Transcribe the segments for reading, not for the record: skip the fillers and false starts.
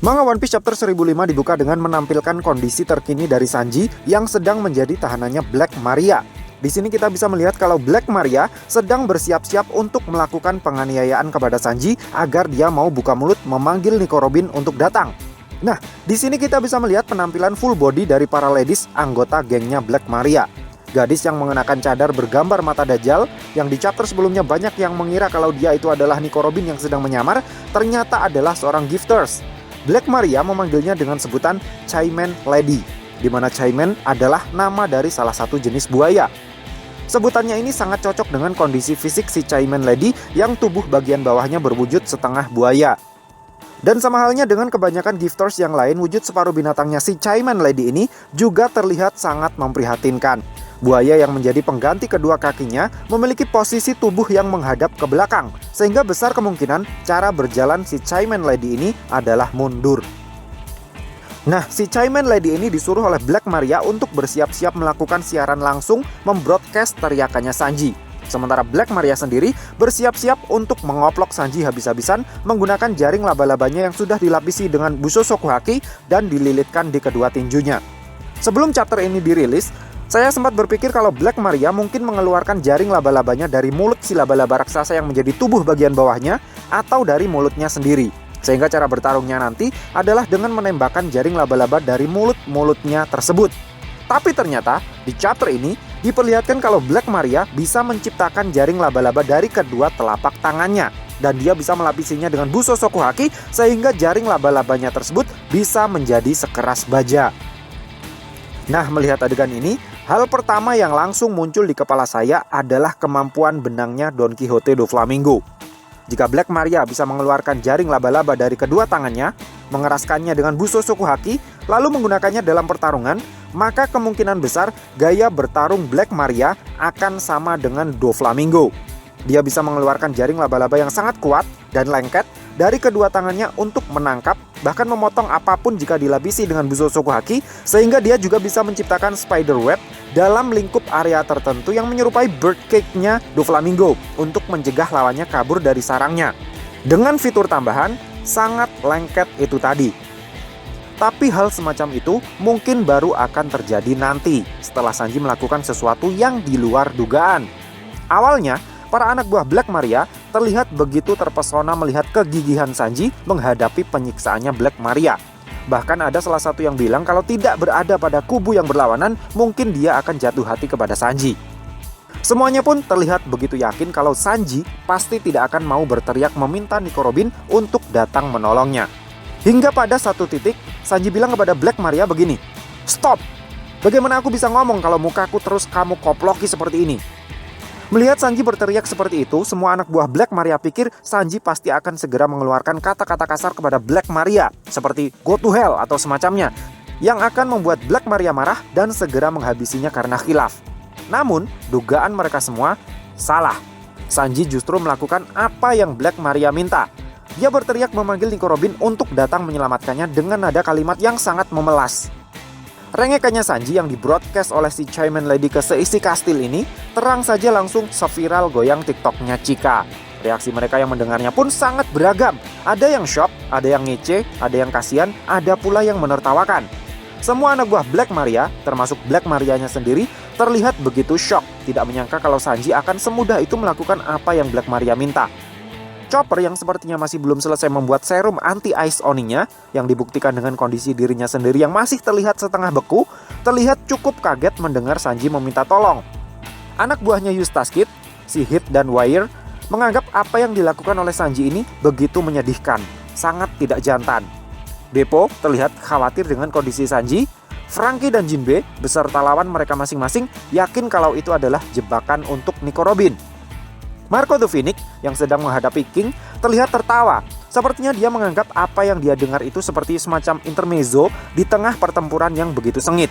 Manga One Piece chapter 1005 dibuka dengan menampilkan kondisi terkini dari Sanji yang sedang menjadi tahanannya Black Maria. Di sini kita bisa melihat kalau Black Maria sedang bersiap-siap untuk melakukan penganiayaan kepada Sanji agar dia mau buka mulut memanggil Nico Robin untuk datang. Nah, di sini kita bisa melihat penampilan full body dari para ladies anggota gengnya Black Maria. Gadis yang mengenakan cadar bergambar mata Dajjal yang di chapter sebelumnya banyak yang mengira kalau dia itu adalah Nico Robin yang sedang menyamar, ternyata adalah seorang gifters. Black Maria memanggilnya dengan sebutan Chaiman Lady, di mana Chaiman adalah nama dari salah satu jenis buaya. Sebutannya ini sangat cocok dengan kondisi fisik si Chaiman Lady yang tubuh bagian bawahnya berwujud setengah buaya. Dan sama halnya dengan kebanyakan gifters yang lain, wujud separuh binatangnya si Chaiman Lady ini juga terlihat sangat memprihatinkan. Buaya yang menjadi pengganti kedua kakinya memiliki posisi tubuh yang menghadap ke belakang, sehingga besar kemungkinan cara berjalan si Chaiman Lady ini adalah mundur. Nah, si Chaiman Lady ini disuruh oleh Black Maria untuk bersiap-siap melakukan siaran langsung membroadcast teriakannya Sanji. Sementara Black Maria sendiri bersiap-siap untuk mengoplok Sanji habis-habisan menggunakan jaring laba-labanya yang sudah dilapisi dengan Busou Shokuhaki dan dililitkan di kedua tinjunya. Sebelum chapter ini dirilis, saya sempat berpikir kalau Black Maria mungkin mengeluarkan jaring laba-labanya dari mulut si laba-laba raksasa yang menjadi tubuh bagian bawahnya atau dari mulutnya sendiri. Sehingga cara bertarungnya nanti adalah dengan menembakkan jaring laba-laba dari mulut-mulutnya tersebut. Tapi ternyata di chapter ini diperlihatkan kalau Black Maria bisa menciptakan jaring laba-laba dari kedua telapak tangannya. Dan dia bisa melapisinya dengan Busou Shokuhaki sehingga jaring laba-labanya tersebut bisa menjadi sekeras baja. Nah, melihat adegan ini, hal pertama yang langsung muncul di kepala saya adalah kemampuan benangnya Don Quixote do Flamingo. Jika Black Maria bisa mengeluarkan jaring laba-laba dari kedua tangannya, mengeraskannya dengan Busou Shokuhaki, lalu menggunakannya dalam pertarungan, maka kemungkinan besar gaya bertarung Black Maria akan sama dengan Do Flamingo. Dia bisa mengeluarkan jaring laba-laba yang sangat kuat dan lengket dari kedua tangannya untuk menangkap, bahkan memotong apapun jika dilapisi dengan Busou Shokuhaki, sehingga dia juga bisa menciptakan spider web dalam lingkup area tertentu yang menyerupai bird cage-nya Do Flamingo untuk mencegah lawannya kabur dari sarangnya. Dengan fitur tambahan, sangat lengket itu tadi. Tapi hal semacam itu mungkin baru akan terjadi nanti setelah Sanji melakukan sesuatu yang di luar dugaan. Awalnya, para anak buah Black Maria terlihat begitu terpesona melihat kegigihan Sanji menghadapi penyiksaannya Black Maria. Bahkan ada salah satu yang bilang kalau tidak berada pada kubu yang berlawanan, mungkin dia akan jatuh hati kepada Sanji. Semuanya pun terlihat begitu yakin kalau Sanji pasti tidak akan mau berteriak meminta Nico Robin untuk datang menolongnya. Hingga pada satu titik, Sanji bilang kepada Black Maria begini, "Stop! Bagaimana aku bisa ngomong kalau mukaku terus kamu koploki seperti ini?" Melihat Sanji berteriak seperti itu, semua anak buah Black Maria pikir Sanji pasti akan segera mengeluarkan kata-kata kasar kepada Black Maria, seperti "go to hell" atau semacamnya, yang akan membuat Black Maria marah dan segera menghabisinya karena khilaf. Namun, dugaan mereka semua salah. Sanji justru melakukan apa yang Black Maria minta. Dia berteriak memanggil Nico Robin untuk datang menyelamatkannya dengan nada kalimat yang sangat memelas. Rengekannya Sanji yang dibroadcast oleh si Chaiman Lady ke seisi kastil ini terang saja langsung seviral goyang TikToknya Chika. Reaksi mereka yang mendengarnya pun sangat beragam. Ada yang shock, ada yang ngece, ada yang kasihan, ada pula yang menertawakan. Semua anak buah Black Maria, termasuk Black Marianya sendiri, terlihat begitu shock, tidak menyangka kalau Sanji akan semudah itu melakukan apa yang Black Maria minta. Chopper yang sepertinya masih belum selesai membuat serum anti-ice oninya, yang dibuktikan dengan kondisi dirinya sendiri yang masih terlihat setengah beku, terlihat cukup kaget mendengar Sanji meminta tolong. Anak buahnya Eustace Kid, si Hit dan Wire, menganggap apa yang dilakukan oleh Sanji ini begitu menyedihkan, sangat tidak jantan. Beppo terlihat khawatir dengan kondisi Sanji. Franky dan Jinbe beserta lawan mereka masing-masing yakin kalau itu adalah jebakan untuk Nico Robin. Marco the Phoenix yang sedang menghadapi King terlihat tertawa. Sepertinya dia menganggap apa yang dia dengar itu seperti semacam intermezzo di tengah pertempuran yang begitu sengit.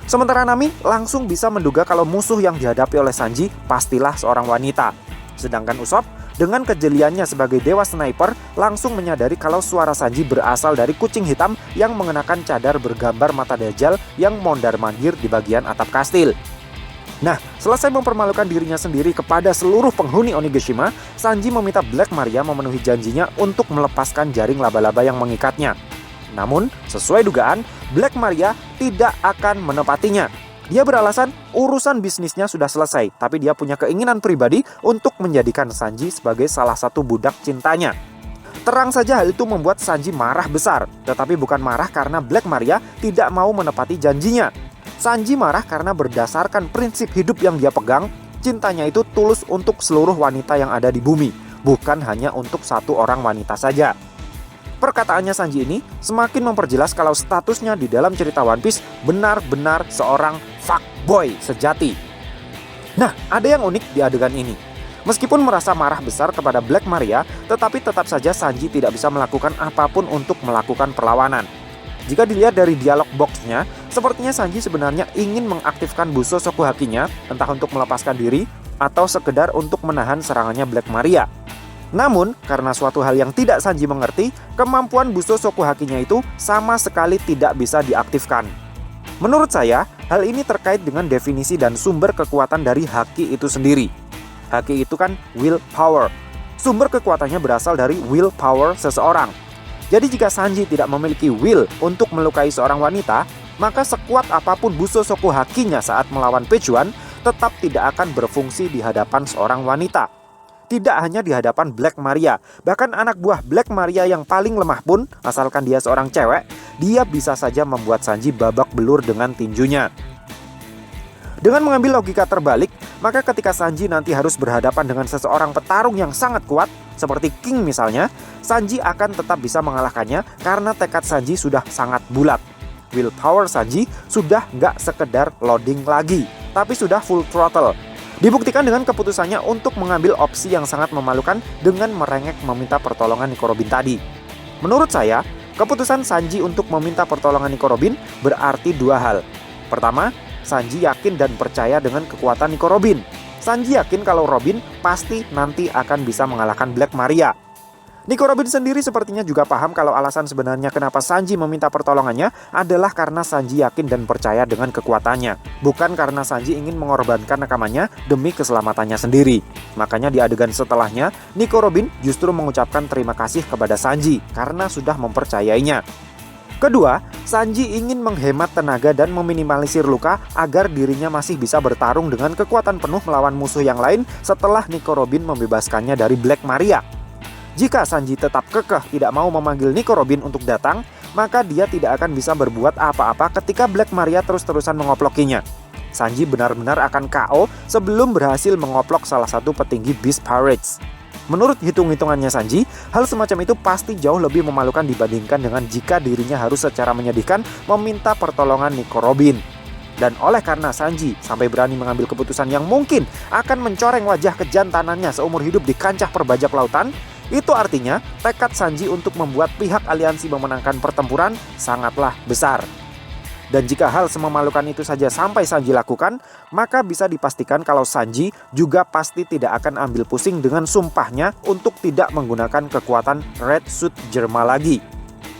Sementara Nami langsung bisa menduga kalau musuh yang dihadapi oleh Sanji pastilah seorang wanita. Sedangkan Usopp dengan kejeliannya sebagai dewa sniper langsung menyadari kalau suara Sanji berasal dari kucing hitam yang mengenakan cadar bergambar mata Dajjal yang mondar-mandir di bagian atap kastil. Nah, selesai mempermalukan dirinya sendiri kepada seluruh penghuni Onigashima, Sanji meminta Black Maria memenuhi janjinya untuk melepaskan jaring laba-laba yang mengikatnya. Namun, sesuai dugaan, Black Maria tidak akan menepatinya. Dia beralasan urusan bisnisnya sudah selesai, tapi dia punya keinginan pribadi untuk menjadikan Sanji sebagai salah satu budak cintanya. Terang saja hal itu membuat Sanji marah besar, tetapi bukan marah karena Black Maria tidak mau menepati janjinya. Sanji marah karena berdasarkan prinsip hidup yang dia pegang, cintanya itu tulus untuk seluruh wanita yang ada di bumi, bukan hanya untuk satu orang wanita saja. Perkataannya Sanji ini semakin memperjelas kalau statusnya di dalam cerita One Piece benar-benar seorang fuckboy sejati. Nah, ada yang unik di adegan ini. Meskipun merasa marah besar kepada Black Maria, tetapi tetap saja Sanji tidak bisa melakukan apapun untuk melakukan perlawanan. Jika dilihat dari dialog boxnya, sepertinya Sanji sebenarnya ingin mengaktifkan Busou Shokuhakinya, entah untuk melepaskan diri atau sekedar untuk menahan serangannya Black Maria. Namun, karena suatu hal yang tidak Sanji mengerti, kemampuan Busou Shokuhakinya itu sama sekali tidak bisa diaktifkan. Menurut saya, hal ini terkait dengan definisi dan sumber kekuatan dari haki itu sendiri. Haki itu kan willpower. Sumber kekuatannya berasal dari willpower seseorang. Jadi jika Sanji tidak memiliki will untuk melukai seorang wanita, maka sekuat apapun Busou Shokuhakinya saat melawan Pejuan tetap tidak akan berfungsi di hadapan seorang wanita. Tidak hanya di hadapan Black Maria, bahkan anak buah Black Maria yang paling lemah pun, asalkan dia seorang cewek, dia bisa saja membuat Sanji babak belur dengan tinjunya. Dengan mengambil logika terbalik, maka ketika Sanji nanti harus berhadapan dengan seseorang petarung yang sangat kuat, seperti King misalnya, Sanji akan tetap bisa mengalahkannya karena tekad Sanji sudah sangat bulat. Willpower Sanji sudah nggak sekedar loading lagi, tapi sudah full throttle. Dibuktikan dengan keputusannya untuk mengambil opsi yang sangat memalukan dengan merengek meminta pertolongan Nico Robin tadi. Menurut saya, keputusan Sanji untuk meminta pertolongan Nico Robin berarti dua hal. Pertama, Sanji yakin dan percaya dengan kekuatan Nico Robin. Sanji yakin kalau Robin pasti nanti akan bisa mengalahkan Black Maria. Nico Robin sendiri sepertinya juga paham kalau alasan sebenarnya kenapa Sanji meminta pertolongannya adalah karena Sanji yakin dan percaya dengan kekuatannya, bukan karena Sanji ingin mengorbankan nakamannya demi keselamatannya sendiri. Makanya di adegan setelahnya, Nico Robin justru mengucapkan terima kasih kepada Sanji karena sudah mempercayainya. Kedua, Sanji ingin menghemat tenaga dan meminimalisir luka agar dirinya masih bisa bertarung dengan kekuatan penuh melawan musuh yang lain setelah Nico Robin membebaskannya dari Black Maria. Jika Sanji tetap kekeh tidak mau memanggil Nico Robin untuk datang, maka dia tidak akan bisa berbuat apa-apa ketika Black Maria terus-terusan mengoplokinya. Sanji benar-benar akan KO sebelum berhasil mengoplok salah satu petinggi Beast Pirates. Menurut hitung-hitungannya Sanji, hal semacam itu pasti jauh lebih memalukan dibandingkan dengan jika dirinya harus secara menyedihkan meminta pertolongan Nico Robin. Dan oleh karena Sanji sampai berani mengambil keputusan yang mungkin akan mencoreng wajah kejantanannya seumur hidup di kancah perbajak lautan, itu artinya tekad Sanji untuk membuat pihak aliansi memenangkan pertempuran sangatlah besar. Dan jika hal sememalukan itu saja sampai Sanji lakukan, maka bisa dipastikan kalau Sanji juga pasti tidak akan ambil pusing dengan sumpahnya untuk tidak menggunakan kekuatan Red Suit Germa lagi.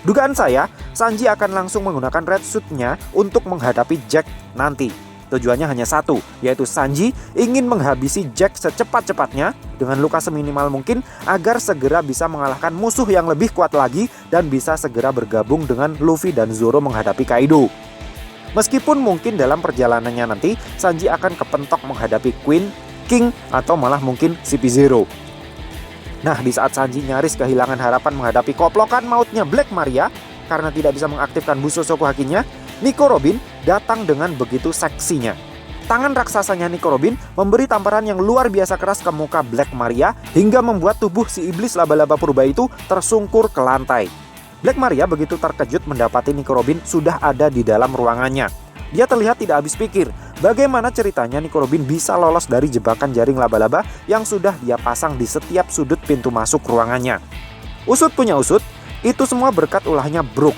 Dugaan saya, Sanji akan langsung menggunakan Red Suit-nya untuk menghadapi Jack nanti. Tujuannya hanya satu, yaitu Sanji ingin menghabisi Jack secepat-cepatnya dengan luka seminimal mungkin agar segera bisa mengalahkan musuh yang lebih kuat lagi dan bisa segera bergabung dengan Luffy dan Zoro menghadapi Kaido. Meskipun mungkin dalam perjalanannya nanti Sanji akan kepentok menghadapi Queen, King, atau malah mungkin CP0. Nah, di saat Sanji nyaris kehilangan harapan menghadapi koplokan mautnya Black Maria karena tidak bisa mengaktifkan Busou Shokuhakinya, Nico Robin datang dengan begitu seksinya. Tangan raksasanya Nico Robin memberi tamparan yang luar biasa keras ke muka Black Maria hingga membuat tubuh si iblis laba-laba purba itu tersungkur ke lantai. Black Maria begitu terkejut mendapati Nico Robin sudah ada di dalam ruangannya. Dia terlihat tidak habis pikir bagaimana ceritanya Nico Robin bisa lolos dari jebakan jaring laba-laba yang sudah dia pasang di setiap sudut pintu masuk ruangannya. Usut punya usut, itu semua berkat ulahnya Brook.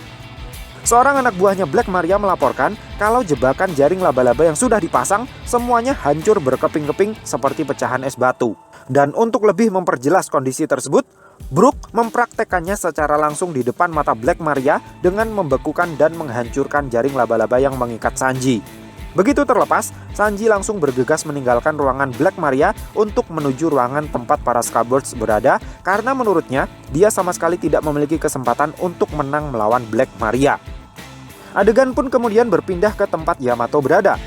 Seorang anak buahnya Black Maria melaporkan kalau jebakan jaring laba-laba yang sudah dipasang semuanya hancur berkeping-keping seperti pecahan es batu. Dan untuk lebih memperjelas kondisi tersebut, Brook mempraktekannya secara langsung di depan mata Black Maria dengan membekukan dan menghancurkan jaring laba-laba yang mengikat Sanji. Begitu terlepas, Sanji langsung bergegas meninggalkan ruangan Black Maria untuk menuju ruangan tempat para Scabbards berada karena menurutnya dia sama sekali tidak memiliki kesempatan untuk menang melawan Black Maria. Adegan pun kemudian berpindah ke tempat Yamato berada.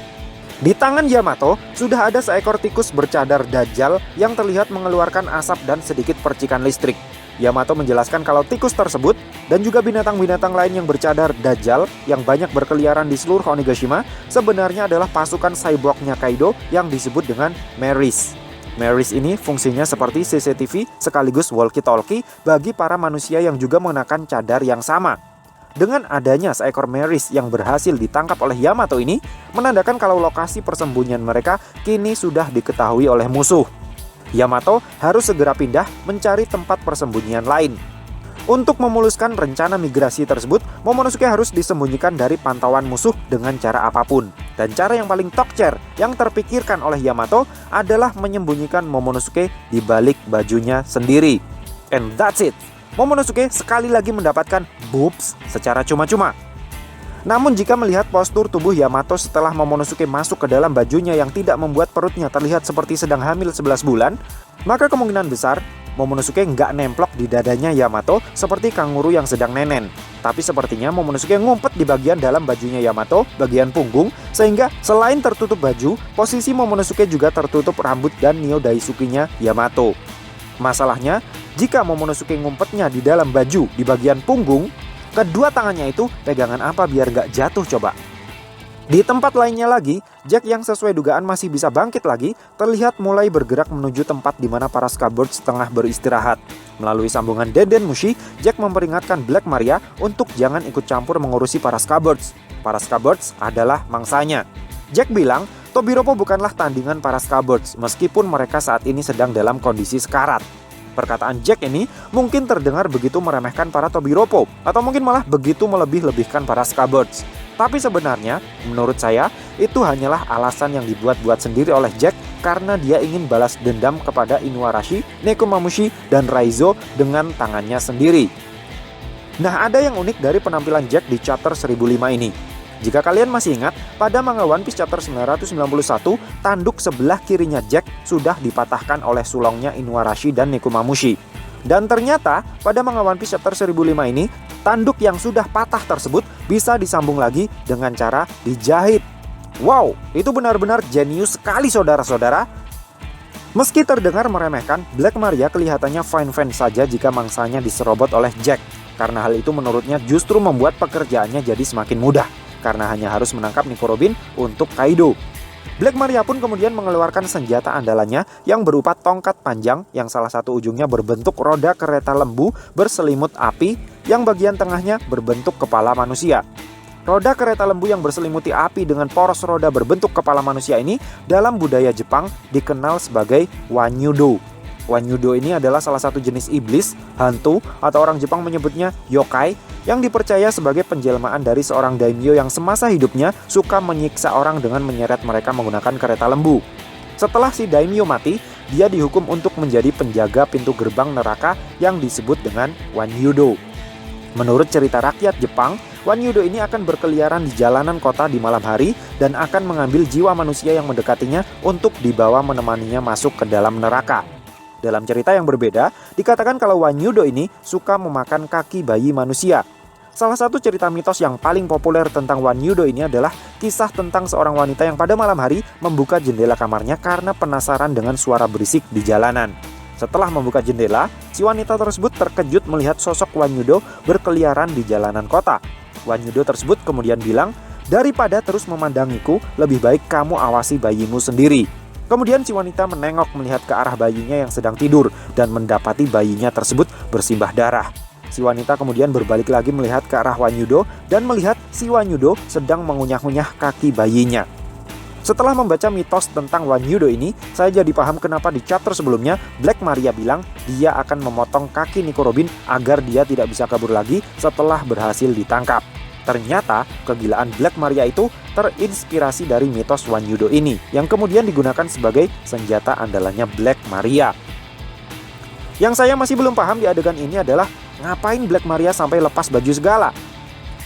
Di tangan Yamato sudah ada seekor tikus bercadar Dajjal yang terlihat mengeluarkan asap dan sedikit percikan listrik. Yamato menjelaskan kalau tikus tersebut dan juga binatang-binatang lain yang bercadar Dajjal yang banyak berkeliaran di seluruh Onigashima sebenarnya adalah pasukan cyborgnya Kaido yang disebut dengan Meris. Meris ini fungsinya seperti CCTV sekaligus walkie-talkie bagi para manusia yang juga mengenakan cadar yang sama. Dengan adanya seekor Meris yang berhasil ditangkap oleh Yamato ini menandakan kalau lokasi persembunyian mereka kini sudah diketahui oleh musuh. Yamato harus segera pindah mencari tempat persembunyian lain. Untuk memuluskan rencana migrasi tersebut, Momonosuke harus disembunyikan dari pantauan musuh dengan cara apapun. Dan cara yang paling tokcer yang terpikirkan oleh Yamato adalah menyembunyikan Momonosuke di balik bajunya sendiri. And that's it. Momonosuke sekali lagi mendapatkan boobs secara cuma-cuma. Namun jika melihat postur tubuh Yamato setelah Momonosuke masuk ke dalam bajunya yang tidak membuat perutnya terlihat seperti sedang hamil 11 bulan, maka kemungkinan besar Momonosuke nggak nemplok di dadanya Yamato seperti kanguru yang sedang nenen. Tapi sepertinya Momonosuke ngumpet di bagian dalam bajunya Yamato, bagian punggung, sehingga selain tertutup baju, posisi Momonosuke juga tertutup rambut dan Nio Daisuke-nya Yamato. Masalahnya, jika Momonosuke ngumpetnya di dalam baju di bagian punggung, kedua tangannya itu pegangan apa biar gak jatuh coba? Di tempat lainnya lagi, Jack yang sesuai dugaan masih bisa bangkit lagi, terlihat mulai bergerak menuju tempat di mana para Scabbards tengah beristirahat. Melalui sambungan Denden Mushi, Jack memperingatkan Black Maria untuk jangan ikut campur mengurusi para Scabbards. Para Scabbards adalah mangsanya. Jack bilang, Tobiropo bukanlah tandingan para Scabbards meskipun mereka saat ini sedang dalam kondisi sekarat. Perkataan Jack ini mungkin terdengar begitu meremehkan para Tobiropo atau mungkin malah begitu melebih-lebihkan para Scabbards. Tapi sebenarnya, menurut saya, itu hanyalah alasan yang dibuat-buat sendiri oleh Jack karena dia ingin balas dendam kepada Inuarashi, Nekomamushi, dan Raizo dengan tangannya sendiri. Nah, ada yang unik dari penampilan Jack di chapter 1005 ini. Jika kalian masih ingat, pada manga One Piece chapter 991, tanduk sebelah kirinya Jack sudah dipatahkan oleh sulongnya Inuarashi dan Nekomamushi. Dan ternyata, pada manga One Piece chapter 1005 ini, tanduk yang sudah patah tersebut bisa disambung lagi dengan cara dijahit. Wow, itu benar-benar jenius sekali saudara-saudara. Meski terdengar meremehkan, Black Maria kelihatannya fine-fine saja jika mangsanya diserobot oleh Jack. Karena hal itu menurutnya justru membuat pekerjaannya jadi semakin mudah. Karena hanya harus menangkap Nico Robin untuk Kaido. Black Maria pun kemudian mengeluarkan senjata andalannya yang berupa tongkat panjang yang salah satu ujungnya berbentuk roda kereta lembu berselimut api yang bagian tengahnya berbentuk kepala manusia. Roda kereta lembu yang berselimuti api dengan poros roda berbentuk kepala manusia ini dalam budaya Jepang dikenal sebagai Wanyudo. Wanyudo ini adalah salah satu jenis iblis, hantu, atau orang Jepang menyebutnya yokai, yang dipercaya sebagai penjelmaan dari seorang daimyo yang semasa hidupnya suka menyiksa orang dengan menyeret mereka menggunakan kereta lembu. Setelah si daimyo mati, dia dihukum untuk menjadi penjaga pintu gerbang neraka yang disebut dengan Wanyudo. Menurut cerita rakyat Jepang, Wanyudo ini akan berkeliaran di jalanan kota di malam hari dan akan mengambil jiwa manusia yang mendekatinya untuk dibawa menemaninya masuk ke dalam neraka. Dalam cerita yang berbeda, dikatakan kalau Wanyudo ini suka memakan kaki bayi manusia. Salah satu cerita mitos yang paling populer tentang Wanyudo ini adalah kisah tentang seorang wanita yang pada malam hari membuka jendela kamarnya karena penasaran dengan suara berisik di jalanan. Setelah membuka jendela, si wanita tersebut terkejut melihat sosok Wanyudo berkeliaran di jalanan kota. Wanyudo tersebut kemudian bilang, "Daripada terus memandangiku, lebih baik kamu awasi bayimu sendiri." Kemudian si wanita menengok melihat ke arah bayinya yang sedang tidur dan mendapati bayinya tersebut bersimbah darah. Si wanita kemudian berbalik lagi melihat ke arah Wanyudo dan melihat si Wanyudo sedang mengunyah-unyah kaki bayinya. Setelah membaca mitos tentang Wanyudo ini, saya jadi paham kenapa di chapter sebelumnya Black Maria bilang dia akan memotong kaki Nico Robin agar dia tidak bisa kabur lagi setelah berhasil ditangkap. Ternyata kegilaan Black Maria itu terinspirasi dari mitos Wanyudo ini yang kemudian digunakan sebagai senjata andalannya Black Maria. Yang saya masih belum paham di adegan ini adalah ngapain Black Maria sampai lepas baju segala?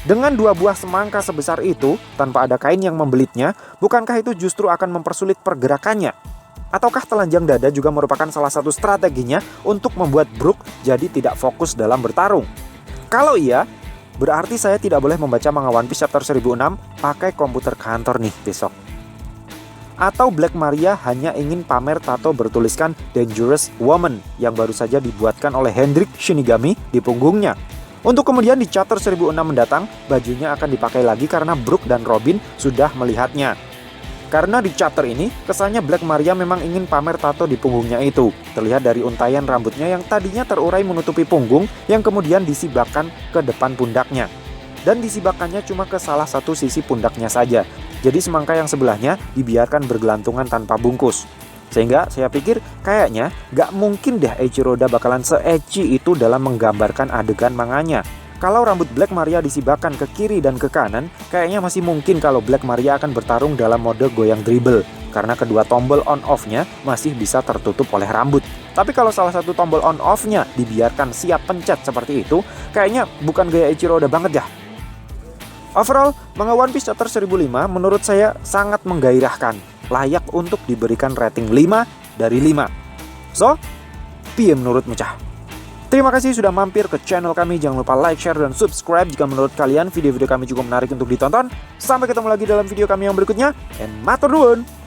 Dengan 2 buah semangka sebesar itu, tanpa ada kain yang membelitnya, bukankah itu justru akan mempersulit pergerakannya? Ataukah telanjang dada juga merupakan salah satu strateginya untuk membuat Brook jadi tidak fokus dalam bertarung? Kalau iya, berarti saya tidak boleh membaca manga One Piece chapter 1006 pakai komputer kantor nih besok. Atau Black Maria hanya ingin pamer tato bertuliskan Dangerous Woman yang baru saja dibuatkan oleh Hendrik Shinigami di punggungnya. Untuk kemudian di chapter 1006 mendatang, bajunya akan dipakai lagi karena Brook dan Robin sudah melihatnya. Karena di chapter ini, kesannya Black Maria memang ingin pamer tato di punggungnya itu. Terlihat dari untaian rambutnya yang tadinya terurai menutupi punggung, yang kemudian disibakkan ke depan pundaknya. Dan disibakkannya cuma ke salah satu sisi pundaknya saja. Jadi semangka yang sebelahnya dibiarkan bergelantungan tanpa bungkus. Sehingga saya pikir kayaknya gak mungkin deh Eiichiro Oda bakalan se-ecchi itu dalam menggambarkan adegan manganya. Kalau rambut Black Maria disibakkan ke kiri dan ke kanan, kayaknya masih mungkin kalau Black Maria akan bertarung dalam mode goyang dribble. Karena kedua tombol on-off-nya masih bisa tertutup oleh rambut. Tapi kalau salah satu tombol on-off-nya dibiarkan siap pencet seperti itu, kayaknya bukan gaya Eiichiro Oda banget ya. Overall, manga One Piece chapter 1005 menurut saya sangat menggairahkan, layak untuk diberikan rating 5 dari 5. So, piye menurutmu cah? Terima kasih sudah mampir ke channel kami. Jangan lupa like, share, dan subscribe jika menurut kalian video-video kami cukup menarik untuk ditonton. Sampai ketemu lagi dalam video kami yang berikutnya. And matur nuwun.